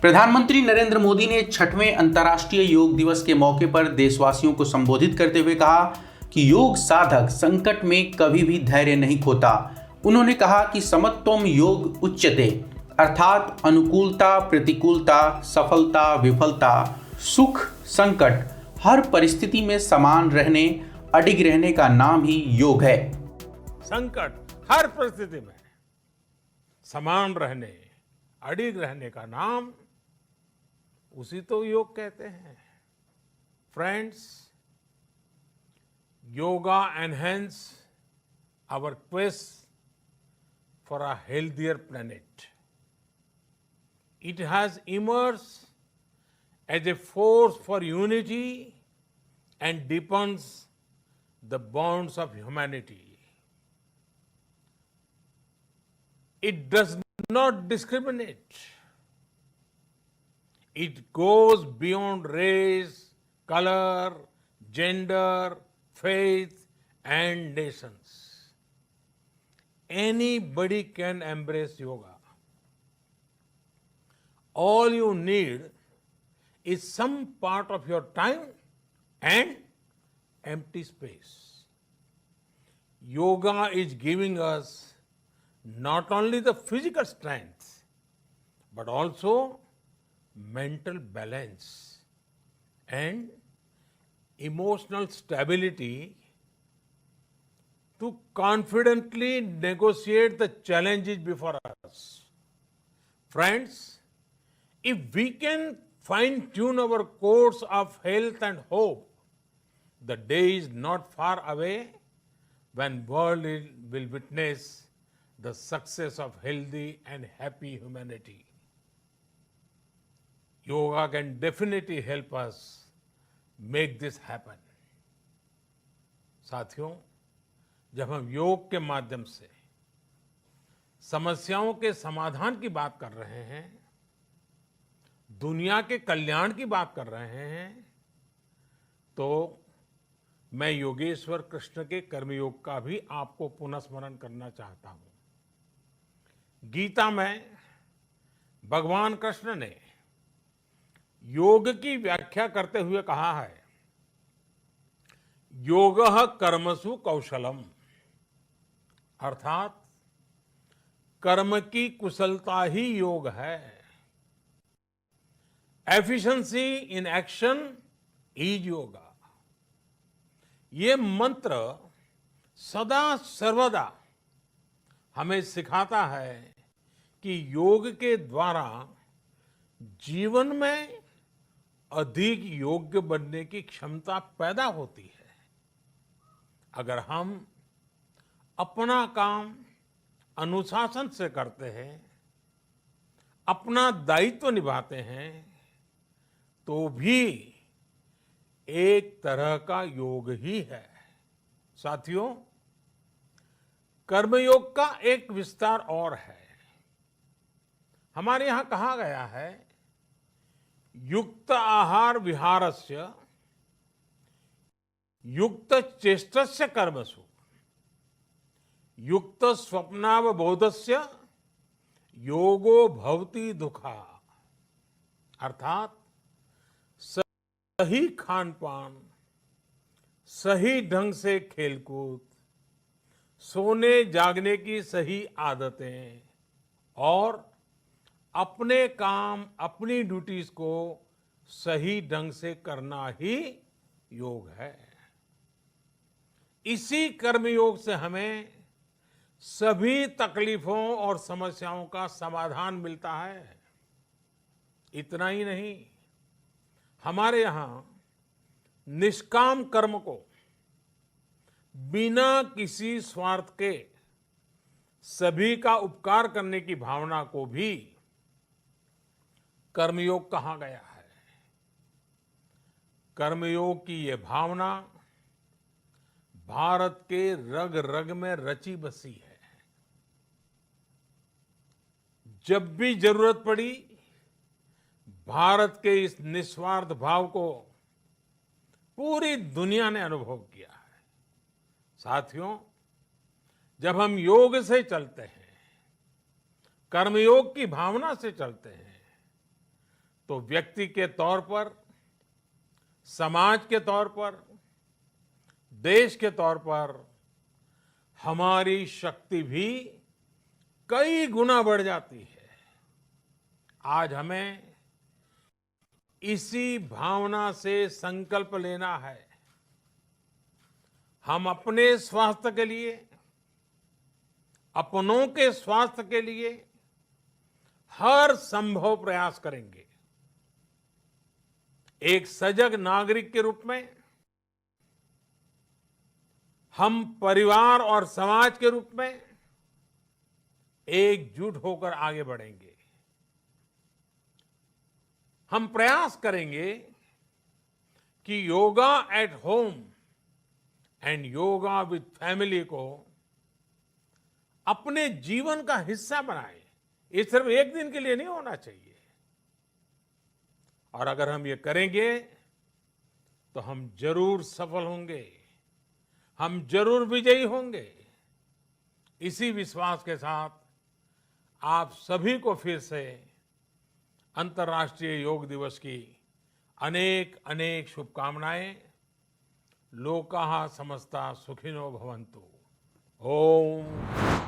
प्रधानमंत्री नरेंद्र मोदी ने 6वें अंतर्राष्ट्रीय योग दिवस के मौके पर देशवासियों को संबोधित करते हुए कहा कि योग साधक संकट में कभी भी धैर्य नहीं खोता। उन्होंने कहा कि समत्वम योग उच्यते, अर्थात अनुकूलता, प्रतिकूलता, सफलता, विफलता, सुख, संकट, हर परिस्थिति में समान रहने, अडिग रहने का नाम ही योग है। संकट हर परिस्थिति में समान रहने, अडिग रहने का नाम उसी तो योग कहते हैं। Friends, yoga enhance our quest for a healthier planet. It has emerged as a force for unity and deepens the bonds of humanity. It does not discriminate. It goes beyond race, color, gender, faith, and nations. Anybody can embrace yoga. All you need is some part of your time and empty space. Yoga is giving us not only the physical strength, but also mental balance and emotional stability to confidently negotiate the challenges before us. Friends, if we can fine-tune our course of health and hope, the day is not far away when world will witness the success of healthy and happy humanity. Yoga can definitely help us make this happen. साथियों, जब हम योग के माध्यम से समस्याओं के समाधान की बात कर रहे हैं, दुनिया के कल्याण की बात कर रहे हैं, तो मैं योगेश्वर कृष्ण के कर्मयोग का भी आपको पुनः स्मरण करना चाहता हूं। गीता में भगवान कृष्ण ने योग की व्याख्या करते हुए कहा है, योगः कर्मसु कौशलम, अर्थात कर्म की कुशलता ही योग है। Efficiency in action is yoga. ये मंत्र सदा सर्वदा हमें सिखाता है कि योग के द्वारा जीवन में अधिक योग्य बनने की क्षमता पैदा होती है। अगर हम अपना काम अनुशासन से करते हैं, अपना दायित्व निभाते हैं, तो भी एक तरह का योग ही है। साथियों, कर्मयोग का एक विस्तार और है। हमारे यहां कहा गया है, युक्त आहार विहारस्य युक्त चेष्टस्य कर्मसु युक्त स्वप्नावबोधस्य योगो भवति दुखा, अर्थात सही खान पान, सही ढंग से खेलकूद, सोने जागने की सही आदतें और अपने काम, अपनी ड्यूटीज को सही ढंग से करना ही योग है। इसी कर्मयोग से हमें सभी तकलीफों और समस्याओं का समाधान मिलता है। इतना ही नहीं, हमारे यहां निष्काम कर्म को बिना किसी स्वार्थ के सभी का उपकार करने की भावना को भी कर्मयोग कहा गया है। कर्मयोग की ये भावना भारत के रग रग में रची बसी है। जब भी जरूरत पड़ी, भारत के इस निस्वार्थ भाव को पूरी दुनिया ने अनुभव किया है। साथियों, जब हम योग से चलते हैं, कर्मयोग की भावना से चलते हैं, तो व्यक्ति के तौर पर, समाज के तौर पर, देश के तौर पर हमारी शक्ति भी कई गुना बढ़ जाती है। आज हमें इसी भावना से संकल्प लेना है। हम अपने स्वास्थ्य के लिए, अपनों के स्वास्थ्य के लिए हर संभव प्रयास करेंगे। एक सजग नागरिक के रूप में हम परिवार और समाज के रूप में एकजुट होकर आगे बढ़ेंगे। हम प्रयास करेंगे कि yoga at home and yoga with family को अपने जीवन का हिस्सा बनाएं। ये सिर्फ एक दिन के लिए नहीं होना चाहिए। और अगर हम ये करेंगे तो हम जरूर सफल होंगे, हम जरूर विजयी होंगे। इसी विश्वास के साथ आप सभी को फिर से अंतर्राष्ट्रीय योग दिवस की अनेक अनेक शुभकामनाएं। लोकाः समस्ता सुखिनो भवन्तु। ओम